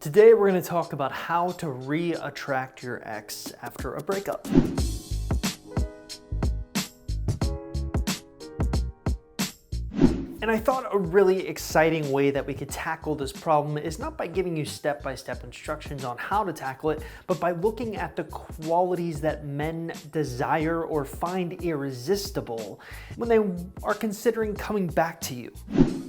Today we're going to talk about how to re-attract your ex after a breakup. And I thought a really exciting way that we could tackle this problem is not by giving you step-by-step instructions on how to tackle it, but by looking at the qualities that men desire or find irresistible when they are considering coming back to you.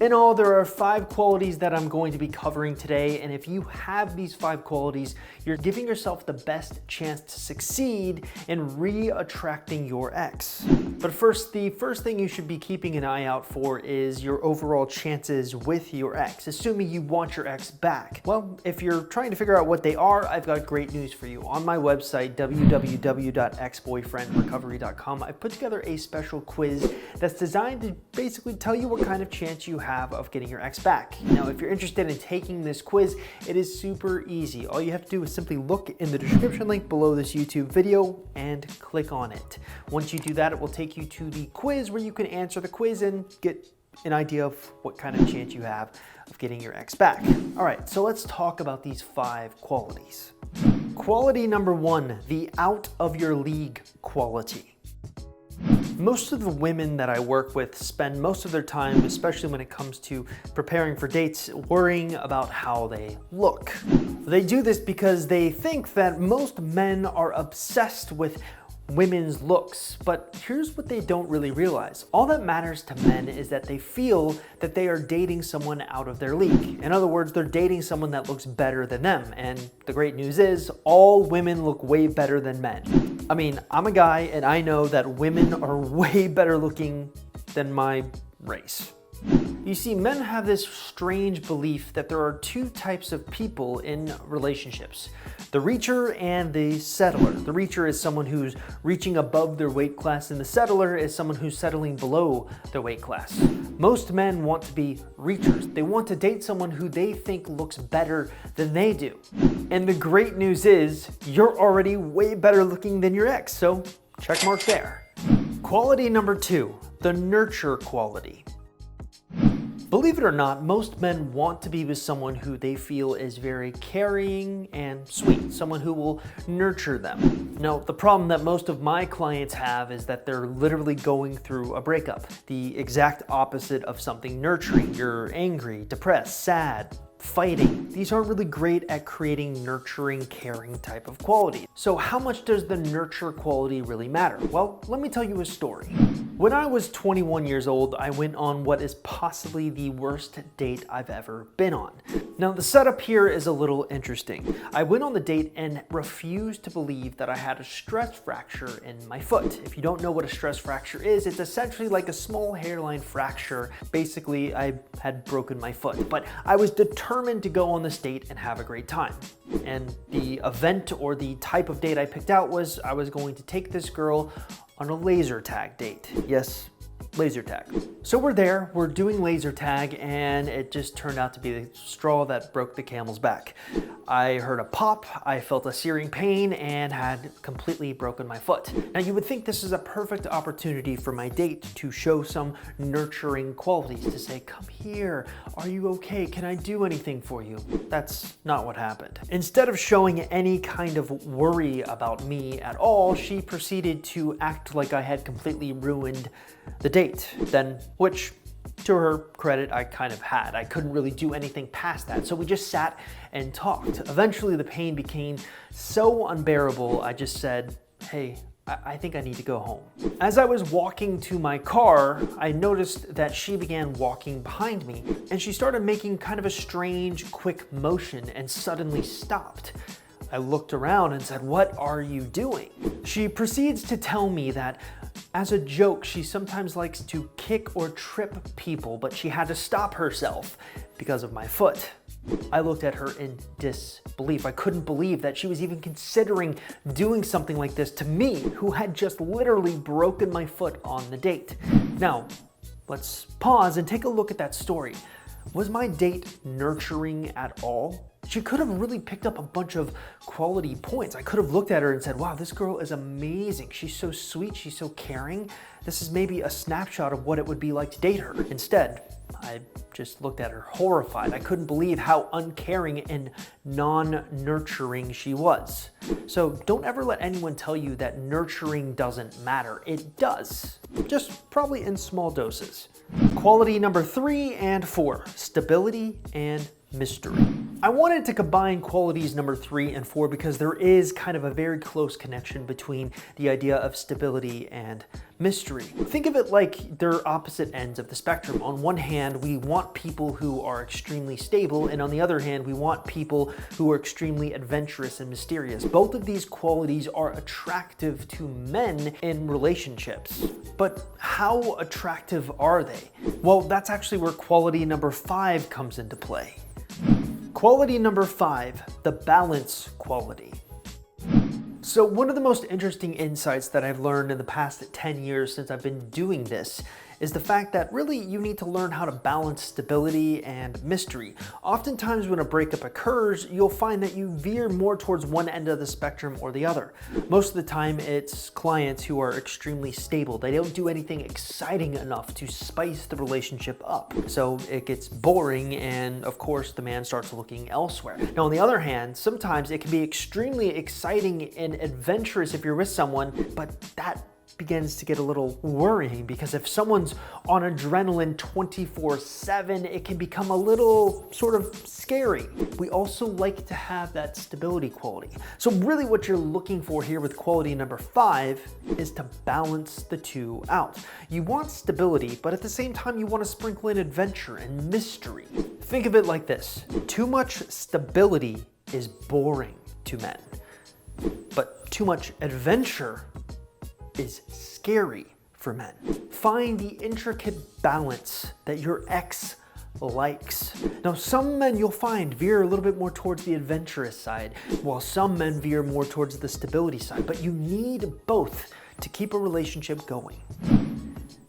In all, there are 5 qualities that I'm going to be covering today, and if you have these 5 qualities, you're giving yourself the best chance to succeed in re-attracting your ex. But first, the first thing you should be keeping an eye out for is your overall chances with your ex, assuming you want your ex back. Well, if you're trying to figure out what they are, I've got great news for you. On my website, www.exboyfriendrecovery.com, I put together a special quiz that's designed to basically tell you what kind of chance you have of getting your ex back. Now, if you're interested in taking this quiz, it is super easy. All you have to do is simply look in the description link below this YouTube video and click on it. Once you do that, it will take you to the quiz where you can answer the quiz and get an idea of what kind of chance you have of getting your ex back. All right, so let's talk about these 5 qualities. Quality number 1, the out of your league quality. Most of the women that I work with spend most of their time, especially when it comes to preparing for dates, worrying about how they look. They do this because they think that most men are obsessed with women's looks, but here's what they don't really realize. All that matters to men is that they feel that they are dating someone out of their league. In other words, they're dating someone that looks better than them. And the great news is, all women look way better than men. I mean, I'm a guy and I know that women are way better looking than my race. You see, men have this strange belief that there are 2 types of people in relationships: the reacher and the settler. The reacher is someone who's reaching above their weight class, and the settler is someone who's settling below their weight class. Most men want to be reachers. They want to date someone who they think looks better than they do. And the great news is, you're already way better looking than your ex, so check mark there. Quality number 2, the nurture quality. Believe it or not, most men want to be with someone who they feel is very caring and sweet, someone who will nurture them. Now, the problem that most of my clients have is that they're literally going through a breakup, the exact opposite of something nurturing. You're angry, depressed, sad, fighting. These aren't really great at creating nurturing, caring type of quality. So how much does the nurture quality really matter? Well, let me tell you a story. When I was 21 years old, I went on what is possibly the worst date I've ever been on. Now, the setup here is a little interesting. I went on the date and refused to believe that I had a stress fracture in my foot. If you don't know what a stress fracture is, it's essentially like a small hairline fracture. Basically, I had broken my foot, but I was determined to go on this date and have a great time. And the event or the type of date I picked out was I was going to take this girl on a laser tag date. Yes, laser tag. So we're there, we're doing laser tag, and it just turned out to be the straw that broke the camel's back. I heard a pop, I felt a searing pain, and had completely broken my foot. Now, you would think this is a perfect opportunity for my date to show some nurturing qualities, to say, "Come here, are you okay? Can I do anything for you?" That's not what happened. Instead of showing any kind of worry about me at all, she proceeded to act like I had completely ruined the date, then, which to her credit, I kind of had. I couldn't really do anything past that, so we just sat and talked. Eventually, the pain became so unbearable, I just said, "Hey, I think I need to go home." As I was walking to my car, I noticed that she began walking behind me, and she started making kind of a strange, quick motion and suddenly stopped. I looked around and said, "What are you doing?" She proceeds to tell me that as a joke, she sometimes likes to kick or trip people, but she had to stop herself because of my foot. I looked at her in disbelief. I couldn't believe that she was even considering doing something like this to me, who had just literally broken my foot on the date. Now, let's pause and take a look at that story. Was my date nurturing at all? She could have really picked up a bunch of quality points. I could have looked at her and said, wow, this girl is amazing. She's so sweet, she's so caring. This is maybe a snapshot of what it would be like to date her. Instead, I just looked at her horrified. I couldn't believe how uncaring and non-nurturing she was. So don't ever let anyone tell you that nurturing doesn't matter. It does, just probably in small doses. Quality number 3 and 4, stability and mystery. I wanted to combine qualities number 3 and 4 because there is kind of a very close connection between the idea of stability and mystery. Think of it like they're opposite ends of the spectrum. On one hand, we want people who are extremely stable, and on the other hand, we want people who are extremely adventurous and mysterious. Both of these qualities are attractive to men in relationships. But how attractive are they? Well, that's actually where quality number 5 comes into play. Quality number 5, the balance quality. So one of the most interesting insights that I've learned in the past 10 years since I've been doing this is the fact that really you need to learn how to balance stability and mystery. Oftentimes when a breakup occurs, you'll find that you veer more towards one end of the spectrum or the other. Most of the time it's clients who are extremely stable. They don't do anything exciting enough to spice the relationship up. So it gets boring, and of course the man starts looking elsewhere. Now on the other hand, sometimes it can be extremely exciting and adventurous if you're with someone, but that begins to get a little worrying, because if someone's on adrenaline 24/7, it can become a little sort of scary. We also like to have that stability quality. So really what you're looking for here with quality number 5 is to balance the two out. You want stability, but at the same time you want to sprinkle in adventure and mystery. Think of it like this: too much stability is boring to men, but too much adventure is scary for men. Find the intricate balance that your ex likes. Now, some men you'll find veer a little bit more towards the adventurous side, while some men veer more towards the stability side, but you need both to keep a relationship going.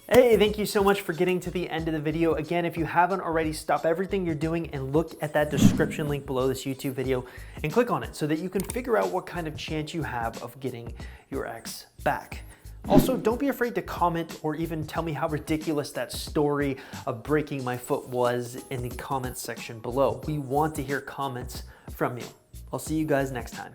Hey, thank you so much for getting to the end of the video. Again, if you haven't already, stop everything you're doing and look at that description link below this YouTube video and click on it so that you can figure out what kind of chance you have of getting your ex back. Also, don't be afraid to comment or even tell me how ridiculous that story of breaking my foot was in the comments section below. We want to hear comments from you. I'll see you guys next time.